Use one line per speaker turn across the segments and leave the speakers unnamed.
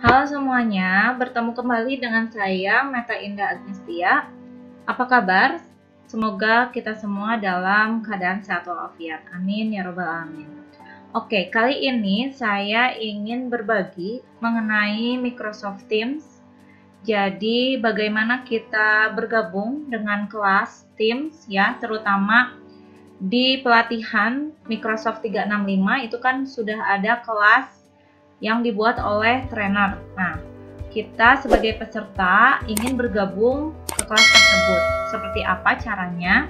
Halo semuanya, bertemu kembali dengan saya Meta Indah Agnestia. Apa kabar? Semoga kita semua dalam keadaan sehat walafiat. Amin ya robbal alamin. Oke, kali ini saya ingin berbagi mengenai Microsoft Teams. Jadi bagaimana kita bergabung dengan kelas Teams ya, terutama di pelatihan Microsoft 365 itu kan sudah ada kelas yang dibuat oleh trainer. Nah, kita sebagai peserta ingin bergabung ke kelas tersebut. Seperti apa caranya?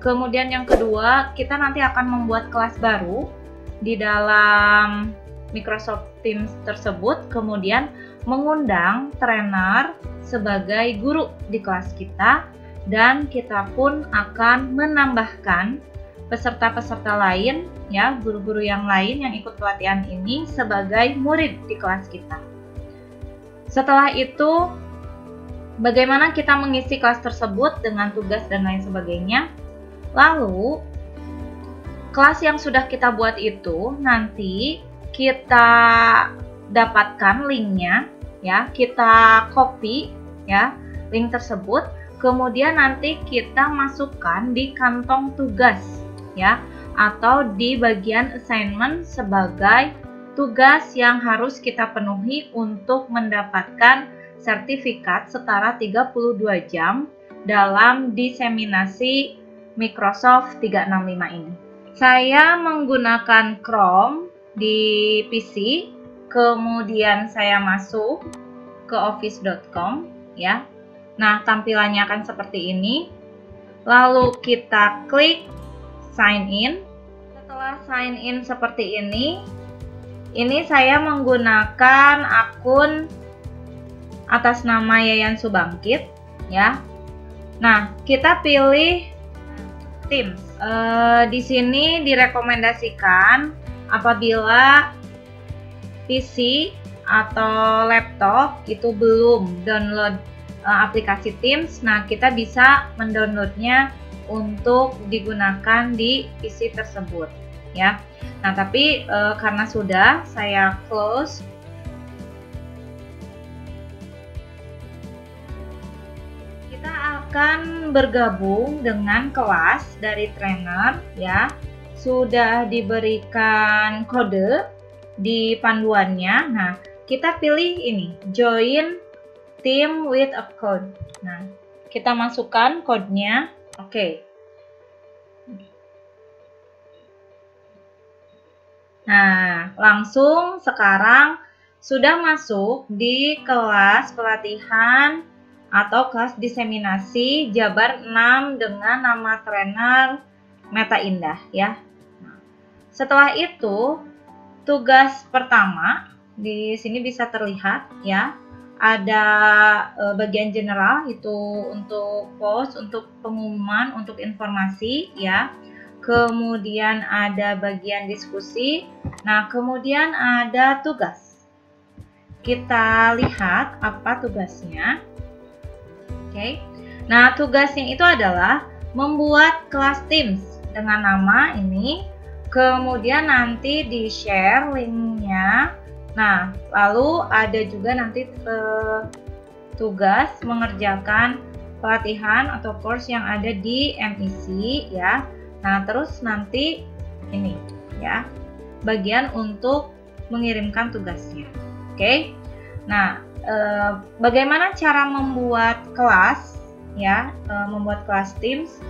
Kemudian yang kedua, kita nanti akan membuat kelas baru di dalam Microsoft Teams tersebut, kemudian mengundang trainer sebagai guru di kelas kita, dan kita pun akan menambahkan peserta-peserta lain ya, guru-guru yang lain yang ikut pelatihan ini sebagai murid di kelas kita. Setelah itu, bagaimana kita mengisi kelas tersebut dengan tugas dan lain sebagainya. Lalu, kelas yang sudah kita buat itu nanti kita dapatkan linknya ya, kita copy ya link tersebut, kemudian nanti kita masukkan di kantong tugas ya, atau di bagian assignment sebagai tugas yang harus kita penuhi untuk mendapatkan sertifikat setara 32 jam dalam diseminasi Microsoft 365 ini. Saya menggunakan Chrome di PC, kemudian saya masuk ke office.com ya. Nah, tampilannya akan seperti ini. Lalu kita klik sign in. Setelah sign in seperti ini saya menggunakan akun atas nama Yayan Subangkit ya. Nah, kita pilih Teams. Di sini direkomendasikan apabila PC atau laptop itu belum download aplikasi Teams, nah kita bisa mendownloadnya untuk digunakan di PC tersebut ya. Nah, tapi karena sudah saya close, kita akan bergabung dengan kelas dari trainer ya. Sudah diberikan kode di panduannya. Nah, kita pilih ini, join team with a code. Nah, kita masukkan kodenya. Oke. Nah, langsung sekarang sudah masuk di kelas pelatihan atau kelas diseminasi Jabar 6 dengan nama trainer Meta Indah ya. Nah, setelah itu tugas pertama di sini bisa terlihat ya. Ada bagian general itu untuk post, untuk pengumuman, untuk informasi ya. Kemudian ada bagian diskusi. Nah, kemudian ada tugas. Kita lihat apa tugasnya. Oke. Nah, tugasnya itu adalah membuat kelas Teams dengan nama ini. Kemudian nanti di-share linknya. Nah, lalu ada juga nanti tugas mengerjakan pelatihan atau course yang ada di MEC ya. Nah, terus nanti ini ya, bagian untuk mengirimkan tugasnya. Oke. Nah, bagaimana cara membuat kelas ya, membuat kelas Teams?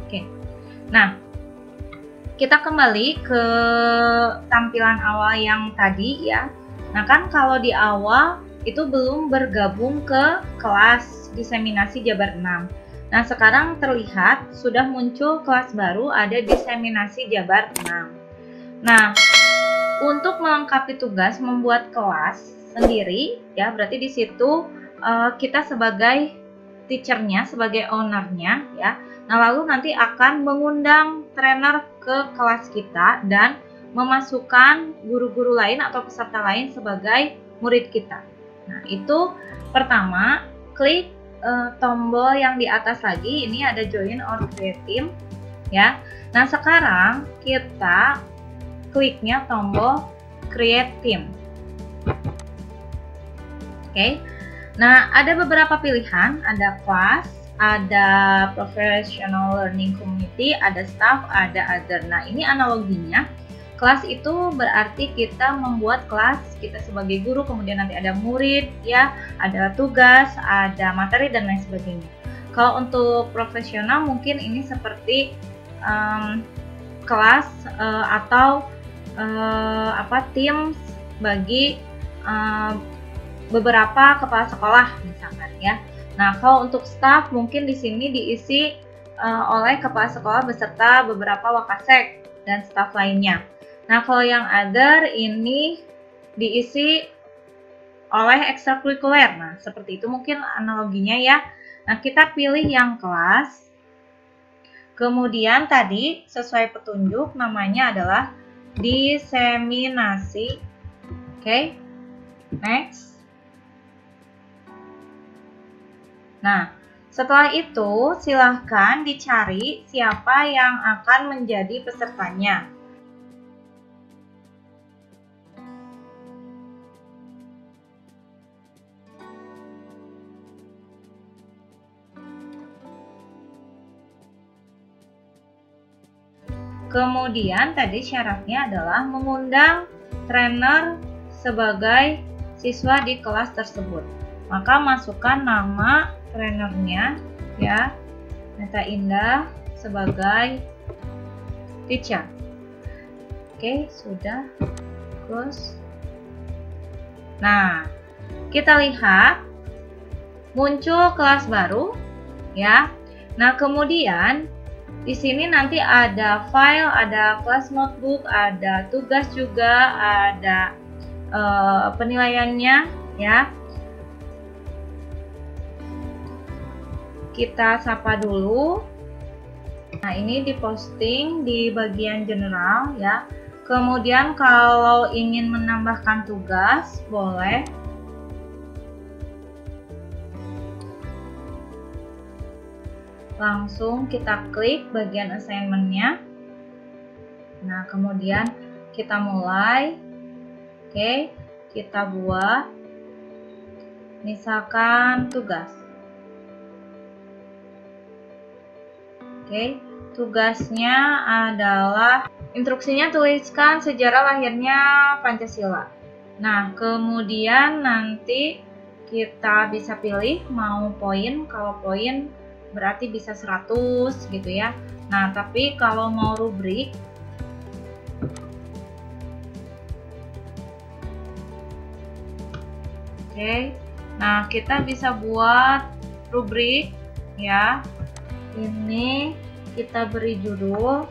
Oke. Nah, kita kembali ke tampilan awal yang tadi ya. Nah, kan kalau di awal itu belum bergabung ke kelas diseminasi Jabar 6. Nah, sekarang terlihat sudah muncul kelas baru, ada diseminasi Jabar 6. Nah, untuk melengkapi tugas membuat kelas sendiri ya, berarti di situ kita sebagai teachernya, sebagai ownernya ya. Nah, lalu nanti akan mengundang trainer ke kelas kita dan memasukkan guru-guru lain atau peserta lain sebagai murid kita. Nah, itu pertama, klik tombol yang di atas lagi, ini ada join or create team. ya. Nah, sekarang kita kliknya tombol create team. Oke. Nah, ada beberapa pilihan, ada class, ada professional learning community, ada staff, ada other. Nah, ini analoginya. Kelas itu berarti kita membuat kelas, kita sebagai guru, kemudian nanti ada murid, ya, ada tugas, ada materi, dan lain sebagainya. Kalau untuk profesional mungkin ini seperti kelas atau tim bagi beberapa kepala sekolah misalkan, ya. Nah, kalau untuk staff mungkin di sini diisi oleh kepala sekolah beserta beberapa wakasek dan staff lainnya. Nah, kalau yang other ini diisi oleh ekstrakurikuler. Nah, seperti itu mungkin analoginya, ya. Nah, kita pilih yang kelas. Kemudian tadi sesuai petunjuk namanya adalah diseminasi. Oke. Next. Nah, setelah itu silahkan dicari siapa yang akan menjadi pesertanya. Kemudian tadi syaratnya adalah mengundang trainer sebagai siswa di kelas tersebut. Maka masukkan nama trainernya, ya, Meta Indah sebagai teacher. Oke, sudah. Close. Nah, kita lihat muncul kelas baru, ya. Nah, kemudian di sini nanti ada file, ada kelas notebook, ada tugas juga, ada penilaiannya, ya. Kita sapa dulu. Nah, ini diposting di bagian general, ya. Kemudian kalau ingin menambahkan tugas, boleh. Langsung kita klik bagian assignment-nya. Nah, kemudian kita mulai. Oke, kita buat misalkan tugas. Oke, tugasnya adalah instruksinya tuliskan sejarah lahirnya Pancasila. Nah, kemudian nanti kita bisa pilih mau poin. Kalau poin berarti bisa 100 gitu, ya. Nah, tapi kalau mau rubrik, oke. Nah, kita bisa buat rubrik, ya. Ini kita beri judul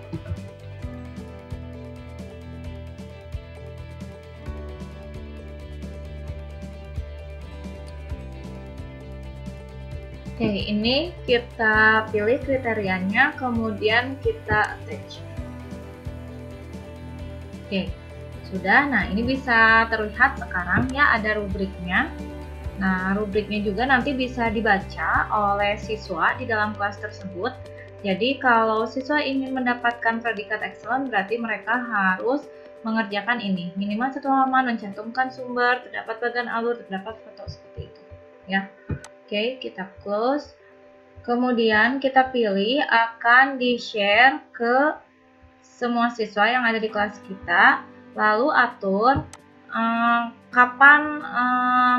Oke, ini kita pilih kriterianya, kemudian kita attach. Oke, sudah. Nah, ini bisa terlihat sekarang, ya, ada rubriknya. Nah, rubriknya juga nanti bisa dibaca oleh siswa di dalam kelas tersebut. Jadi, kalau siswa ingin mendapatkan predikat excellent, berarti mereka harus mengerjakan ini. Minimal 1 halaman, mencantumkan sumber, terdapat bagian alur, terdapat foto, seperti itu, ya. Oke, kita close. Kemudian kita pilih akan di-share ke semua siswa yang ada di kelas kita. Lalu atur kapan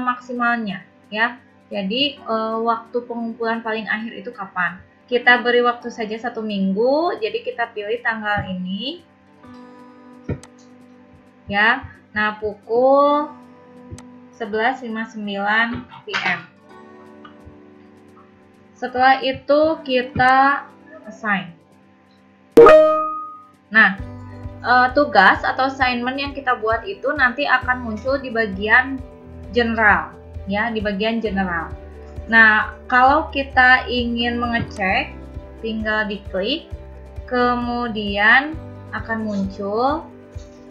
maksimalnya, ya. Jadi waktu pengumpulan paling akhir itu kapan? Kita beri waktu saja 1 minggu. Jadi kita pilih tanggal ini, ya. Nah, pukul 11.59 PM. Setelah itu kita assign. Nah, tugas atau assignment yang kita buat itu nanti akan muncul di bagian general, ya, di bagian general. Nah, kalau kita ingin mengecek, tinggal diklik, kemudian akan muncul,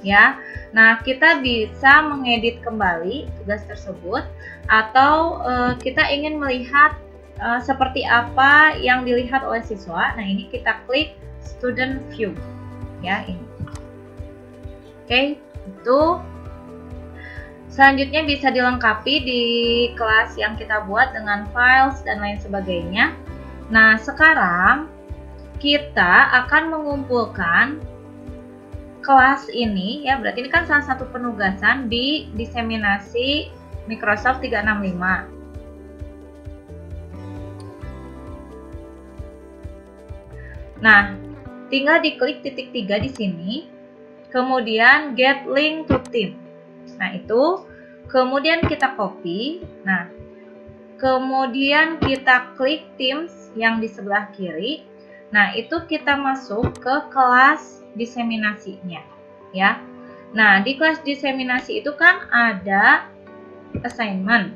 ya. Nah, kita bisa mengedit kembali tugas tersebut, atau kita ingin melihat seperti apa yang dilihat oleh siswa. Nah, ini kita klik student view ya ini. Oke, itu selanjutnya bisa dilengkapi di kelas yang kita buat dengan files dan lain sebagainya. Nah, sekarang kita akan mengumpulkan kelas ini ya, berarti ini kan salah satu penugasan di diseminasi Microsoft 365. Nah, tinggal diklik titik 3 di sini, kemudian get link to team. Nah, itu kemudian kita copy. Nah, kemudian kita klik Teams yang di sebelah kiri. Nah, itu kita masuk ke kelas diseminasinya ya. Nah, di kelas diseminasi itu kan ada assignment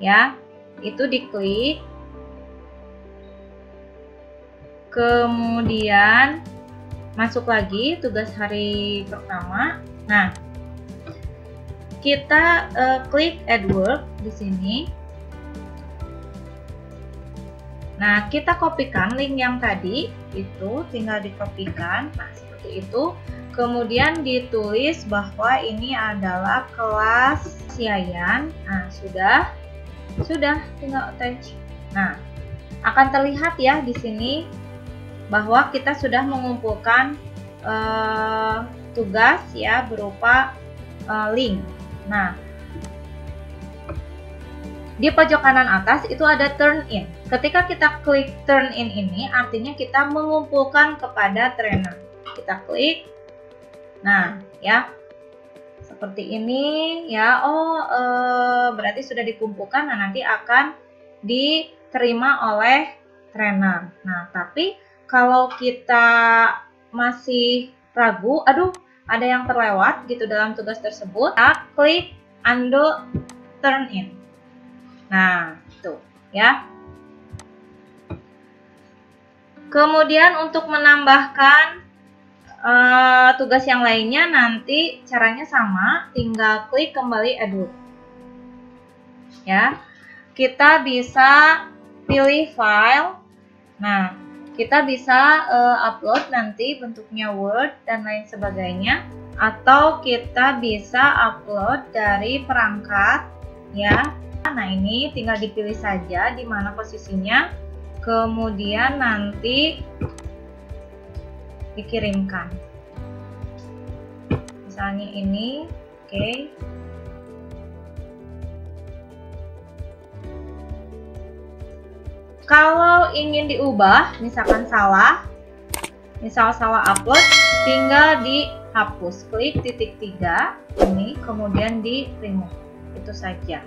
ya. Itu diklik. Kemudian masuk lagi tugas hari pertama. Nah, kita klik add work di sini. Nah, kita kopikan link yang tadi, itu tinggal dikopikan. Nah, seperti itu. Kemudian ditulis bahwa ini adalah kelas Yayan. Nah, sudah tinggal attach. Nah, akan terlihat ya di sini bahwa kita sudah mengumpulkan tugas ya berupa link. Nah, di pojok kanan atas itu ada turn in. Ketika kita klik turn in ini, artinya kita mengumpulkan kepada trainer. Kita klik. Nah, ya. Seperti ini ya. Oh, berarti sudah dikumpulkan. Nah, nanti akan diterima oleh trainer. Nah, tapi kalau kita masih ragu, aduh, ada yang terlewat gitu dalam tugas tersebut, kita klik undo turn in. Nah, itu ya. Kemudian untuk menambahkan tugas yang lainnya nanti caranya sama, tinggal klik kembali edit. Ya. Kita bisa pilih file. Nah, kita bisa upload nanti bentuknya Word dan lain sebagainya, atau kita bisa upload dari perangkat ya. Nah, ini tinggal dipilih saja di mana posisinya, kemudian nanti dikirimkan. Misalnya ini, oke. Kalau ingin diubah, misalkan salah upload, tinggal dihapus. Klik titik 3 ini, kemudian di remove. Itu saja.